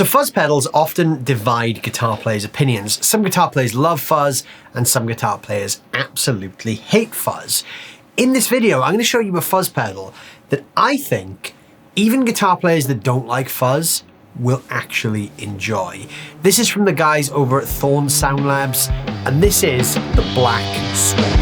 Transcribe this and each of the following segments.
So fuzz pedals often divide guitar players' opinions. Some guitar players love fuzz and some guitar players absolutely hate fuzz. In this video, I'm going to show you a fuzz pedal that I think even guitar players that don't like fuzz will actually enjoy. This is from the guys over at Thorn Soundlabs, and this is the Black Swamp.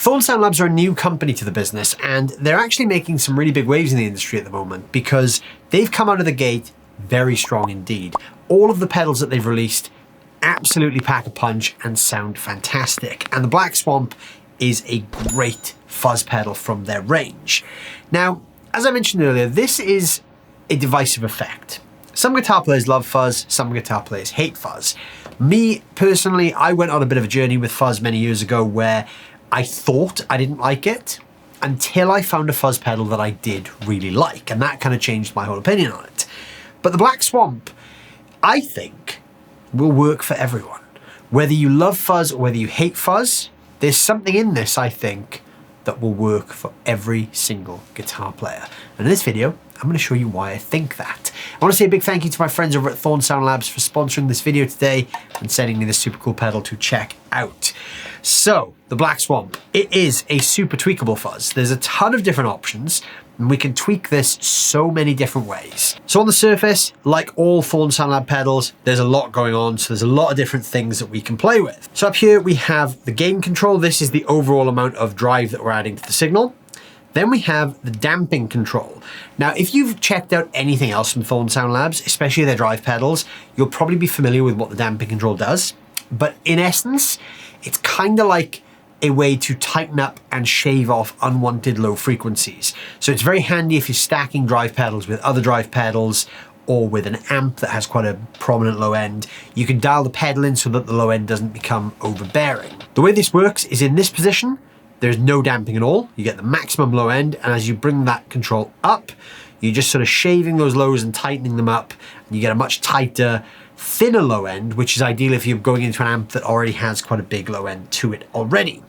Thorn Soundlabs are a new company to the business, and they're actually making some really big waves in the industry at the moment because they've come out of the gate very strong indeed. All of the pedals that they've released absolutely pack a punch and sound fantastic, and the Black Swamp is a great fuzz pedal from their range. Now, as I mentioned earlier, this is a divisive effect. Some guitar players love fuzz, some guitar players hate fuzz. Me, personally, I went on a bit of a journey with fuzz many years ago where I thought I didn't like it until I found a fuzz pedal that I did really like, and that kind of changed my whole opinion on it. But the Black Swamp, I think, will work for everyone. Whether you love fuzz or whether you hate fuzz, there's something in this, I think, that will work for every single guitar player. And in this video, I'm going to show you why I think that. I want to say a big thank you to my friends over at Thorn Soundlabs for sponsoring this video today and sending me this super cool pedal to check out. So, the Black Swamp, it is a super tweakable fuzz. There's a ton of different options, and we can tweak this so many different ways. So on the surface, like all Thorn Soundlab pedals, there's a lot going on, so there's a lot of different things that we can play with. So up here we have the gain control. This is the overall amount of drive that we're adding to the signal. Then we have the damping control. Now, if you've checked out anything else from Thorn Soundlabs, especially their drive pedals, you'll probably be familiar with what the damping control does. But in essence, it's kind of like a way to tighten up and shave off unwanted low frequencies. So it's very handy if you're stacking drive pedals with other drive pedals or with an amp that has quite a prominent low end. You can dial the pedal in so that the low end doesn't become overbearing. The way this works is in this position, there's no damping at all. You get the maximum low end, and as you bring that control up, you're just sort of shaving those lows and tightening them up, and you get a much tighter, thinner low end, which is ideal if you're going into an amp that already has quite a big low end to it already.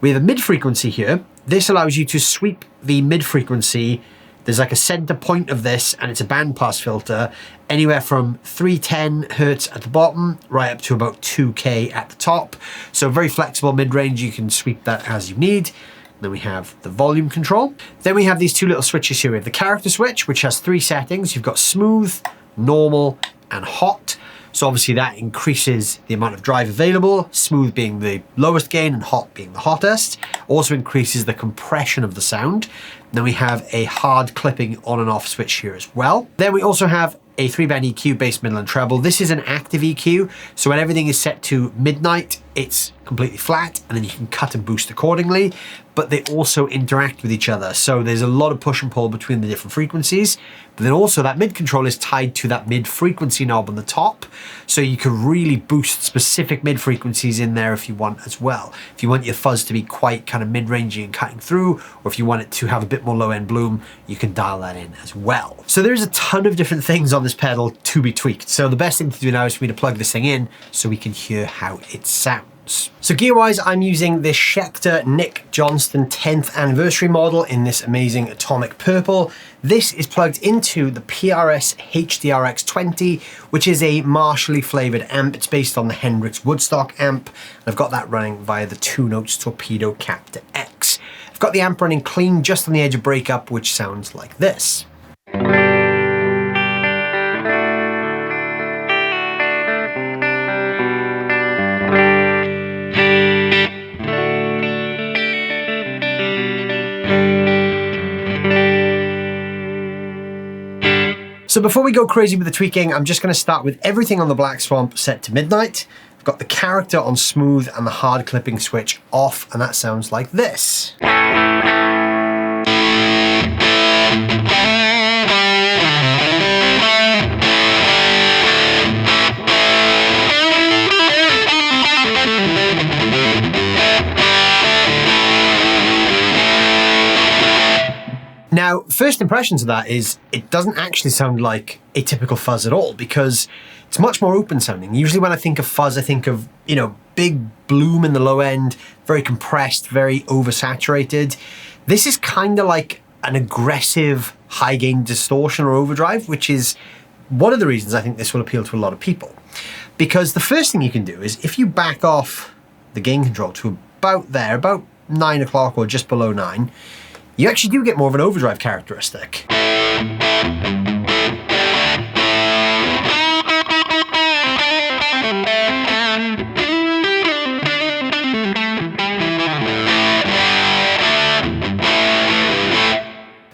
We have a mid frequency here. This allows you to sweep the mid frequency. There's like a center point of this, and it's a bandpass filter, anywhere from 310 hertz at the bottom, right up to about 2K at the top. So very flexible mid-range, you can sweep that as you need. Then we have the volume control. Then we have these two little switches here. We have the character switch, which has 3 settings. You've got smooth, normal, and hot. So obviously that increases the amount of drive available, smooth being the lowest gain and hot being the hottest. Also increases the compression of the sound. Then we have a hard clipping on and off switch here as well. Then we also have a 3-band EQ, bass, middle, and treble. This is an active EQ, so when everything is set to midnight, it's completely flat, and then you can cut and boost accordingly, but they also interact with each other. So there's a lot of push and pull between the different frequencies, but then also that mid control is tied to that mid frequency knob on the top. So you can really boost specific mid frequencies in there if you want as well. If you want your fuzz to be quite kind of mid-rangey and cutting through, or if you want it to have a bit more low end bloom, you can dial that in as well. So there's a ton of different things on this pedal to be tweaked. So the best thing to do now is for me to plug this thing in so we can hear how it sounds. notes. So gear-wise, I'm using this Schecter Nick Johnston 10th anniversary model in this amazing atomic purple. This is plugged into the PRS HDRX20, which is a Marshall flavored amp. It's based on the Hendrix Woodstock amp. I've got that running via the 2-notes Torpedo Captor X. I've got the amp running clean just on the edge of breakup, which sounds like this. So before we go crazy with the tweaking, I'm just going to start with everything on the Black Swamp set to midnight. I've got the character on smooth and the hard clipping switch off, and that sounds like this. Now, first impressions of that is it doesn't actually sound like a typical fuzz at all, because it's much more open sounding. Usually when I think of fuzz, I think of, you know, big bloom in the low end, very compressed, very oversaturated. This is kind of like an aggressive high gain distortion or overdrive, which is one of the reasons I think this will appeal to a lot of people. Because the first thing you can do is if you back off the gain control to about there, about 9 o'clock or just below 9, you actually do get more of an overdrive characteristic.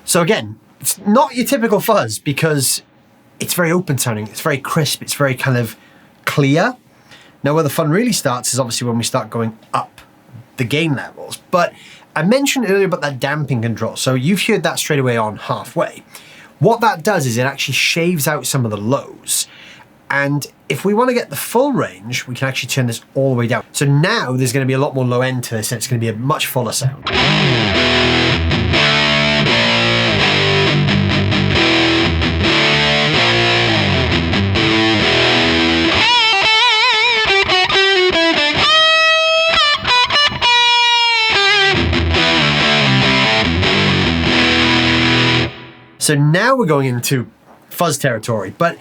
So again, it's not your typical fuzz because it's very open sounding, it's very crisp, it's very kind of clear. Now where the fun really starts is obviously when we start going up the gain levels, but I mentioned earlier about that damping control, so you've heard that straight away on halfway. What that does is it actually shaves out some of the lows. And if we want to get the full range, we can actually turn this all the way down. So now there's going to be a lot more low end to this, and it's going to be a much fuller sound. So now we're going into fuzz territory, but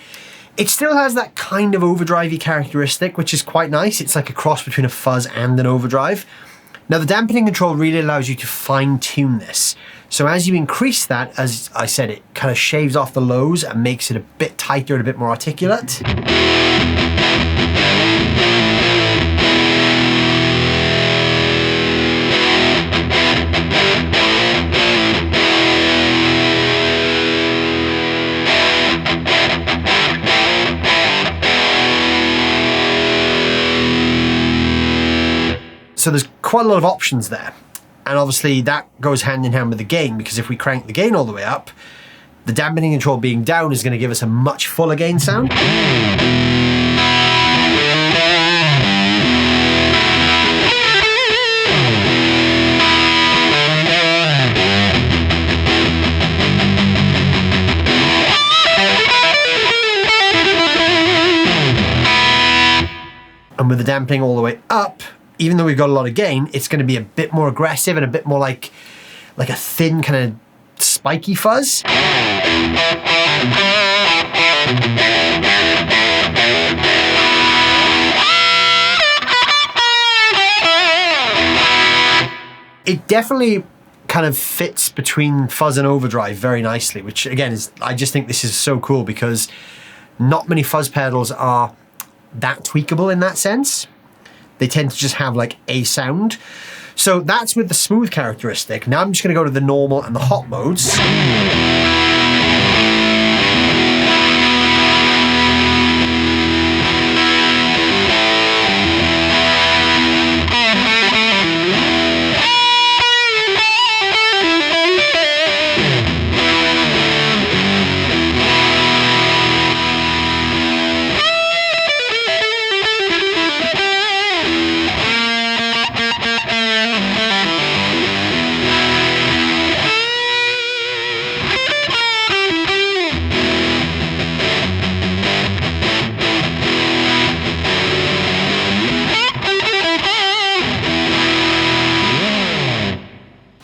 it still has that kind of overdrivey characteristic, which is quite nice. It's like a cross between a fuzz and an overdrive. Now the dampening control really allows you to fine tune this. So as you increase that, as I said, it kind of shaves off the lows and makes it a bit tighter and a bit more articulate. So there's quite a lot of options there. And obviously that goes hand in hand with the gain, because if we crank the gain all the way up, the dampening control being down is going to give us a much fuller gain sound. And with the dampening all the way up, even though we've got a lot of gain, it's going to be a bit more aggressive and a bit more like a thin kind of spiky fuzz. It definitely kind of fits between fuzz and overdrive very nicely, which again is, I just think this is so cool because not many fuzz pedals are that tweakable in that sense. They tend to just have like a sound. So that's with the smooth characteristic. Now I'm just going to go to the normal and the hot modes.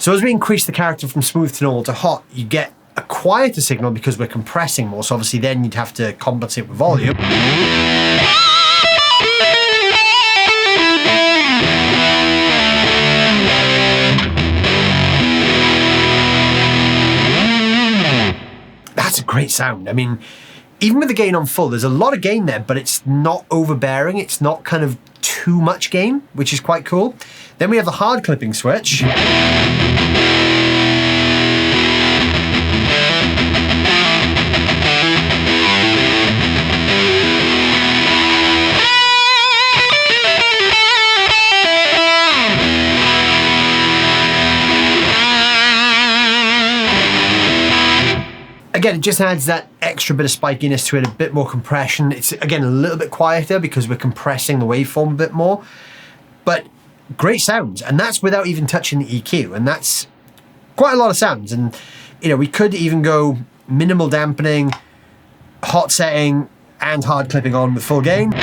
So as we increase the character from smooth to normal to hot, you get a quieter signal because we're compressing more. So obviously then you'd have to compensate with volume. That's a great sound. I mean, even with the gain on full, there's a lot of gain there, but it's not overbearing. It's not kind of too much gain, which is quite cool. Then we have the hard clipping switch. Again, it just adds that extra bit of spikiness to it, a bit more compression. It's, again, a little bit quieter because we're compressing the waveform a bit more. But great sounds, and that's without even touching the EQ, and that's quite a lot of sounds. And, you know, we could even go minimal dampening, hot setting, and hard clipping on with full gain.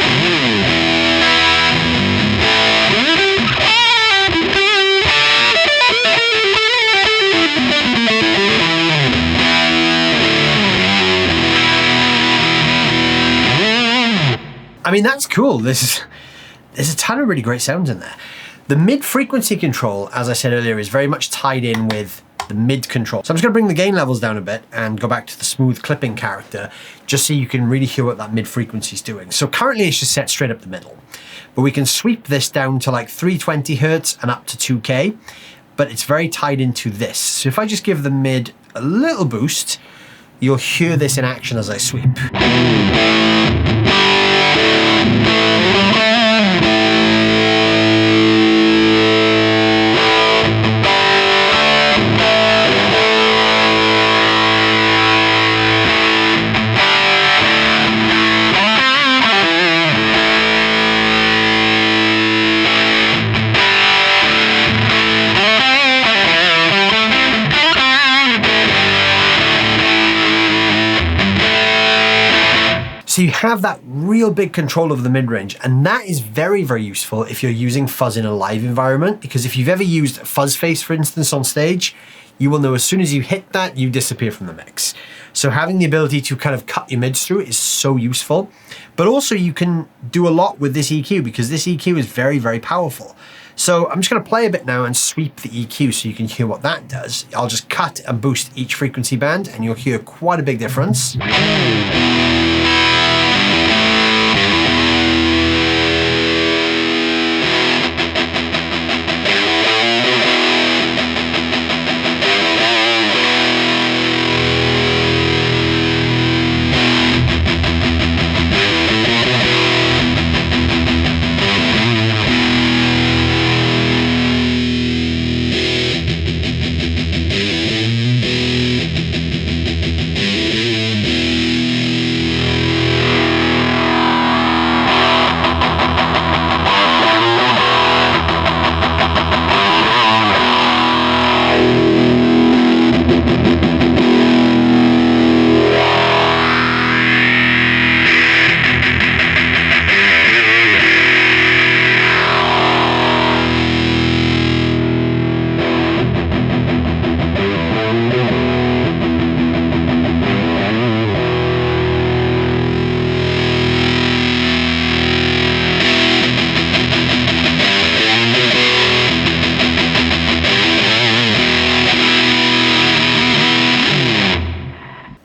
I mean, that's cool. There's a ton of really great sounds in there. The mid-frequency control, as I said earlier, is very much tied in with the mid control. So I'm just gonna bring the gain levels down a bit and go back to the smooth clipping character, just so you can really hear what that mid-frequency is doing. So currently it's just set straight up the middle, but we can sweep this down to like 320 Hertz and up to 2K, but it's very tied into this. So if I just give the mid a little boost, you'll hear this in action as I sweep. So you have that real big control over the mid-range, and that is very, very useful if you're using fuzz in a live environment, because if you've ever used fuzz face, for instance, on stage, you will know as soon as you hit that, you disappear from the mix. So having the ability to kind of cut your mids through is so useful. But also you can do a lot with this EQ, because this EQ is very, very powerful. So I'm just gonna play a bit now and sweep the EQ so you can hear what that does. I'll just cut and boost each frequency band and you'll hear quite a big difference.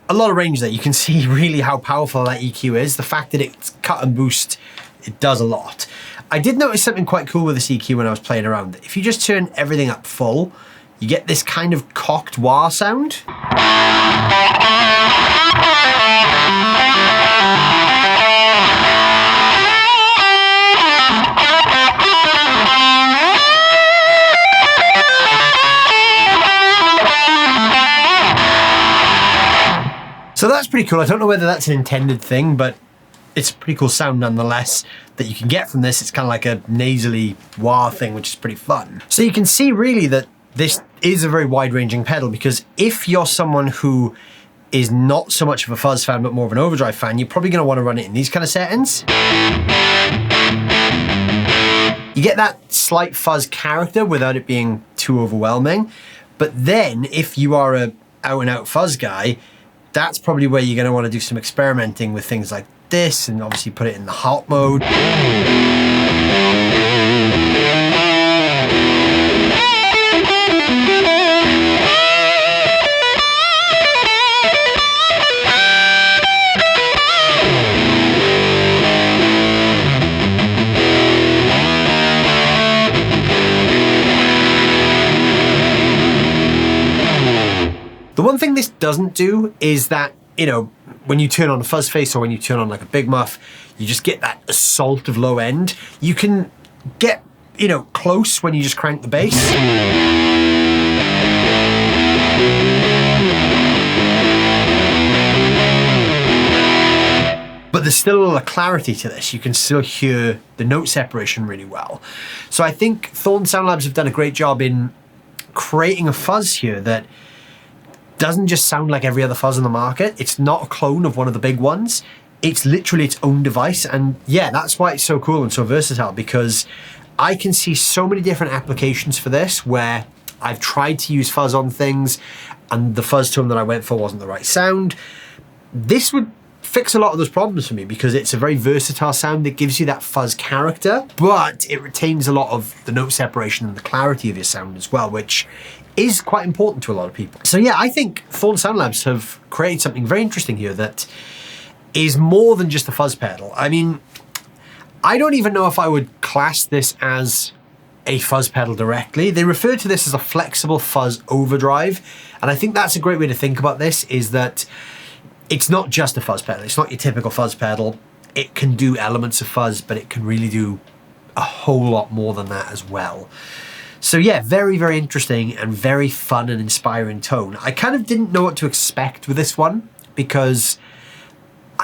A lot of range there. You can see really how powerful that EQ is. The fact that it's cut and boost, it does a lot. I did notice something quite cool with this EQ when I was playing around. If you just turn everything up full, you get this kind of cocked wah sound. So that's pretty cool. I don't know whether that's an intended thing, but it's a pretty cool sound nonetheless that you can get from this. It's kind of like a nasally wah thing, which is pretty fun. So you can see really that this is a very wide-ranging pedal, because if you're someone who is not so much of a fuzz fan, but more of an overdrive fan, you're probably gonna wanna run it in these kind of settings. You get that slight fuzz character without it being too overwhelming. But then if you are a out and out fuzz guy, that's probably where you're going to want to do some experimenting with things like this, and obviously put it in the hot mode. The one thing this doesn't do is that, you know, when you turn on a fuzz face or when you turn on like a big muff, you just get that assault of low end. You can get, you know, close when you just crank the bass. But there's still a clarity to this. You can still hear the note separation really well. So I think Thorn Soundlabs have done a great job in creating a fuzz here that doesn't just sound like every other fuzz on the market. It's not a clone of one of the big ones. It's literally its own device. And yeah, that's why it's so cool and so versatile, because I can see so many different applications for this where I've tried to use fuzz on things and the fuzz tone that I went for wasn't the right sound. This would fix a lot of those problems for me because it's a very versatile sound that gives you that fuzz character, but it retains a lot of the note separation and the clarity of your sound as well, which is quite important to a lot of people. So yeah, I think Thorn Soundlabs have created something very interesting here that is more than just a fuzz pedal. I mean, I don't even know if I would class this as a fuzz pedal directly. They refer to this as a flexible fuzz overdrive, and I think that's a great way to think about this, is that it's not just a fuzz pedal. It's not your typical fuzz pedal. It can do elements of fuzz, but it can really do a whole lot more than that as well. So yeah, very, very interesting and very fun and inspiring tone. I kind of didn't know what to expect with this one because,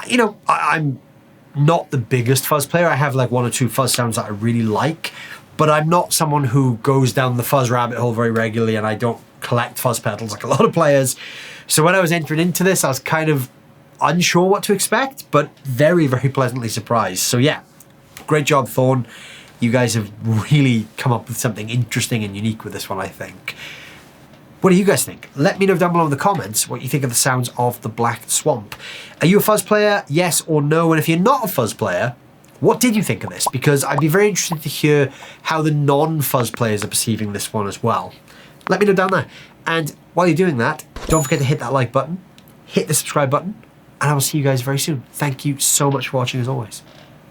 you know, I'm not the biggest fuzz player. I have like one or two fuzz sounds that I really like, but I'm not someone who goes down the fuzz rabbit hole very regularly, and I don't collect fuzz pedals like a lot of players. So when I was entering into this, I was kind of unsure what to expect, but very, very pleasantly surprised. So yeah, great job, Thorn. You guys have really come up with something interesting and unique with this one, I think. What do you guys think? Let me know down below in the comments what you think of the sounds of the Black Swamp. Are you a fuzz player? Yes or no? And if you're not a fuzz player, what did you think of this? Because I'd be very interested to hear how the non-fuzz players are perceiving this one as well. Let me know down there. And while you're doing that, don't forget to hit that like button, hit the subscribe button, and I will see you guys very soon. Thank you so much for watching as always.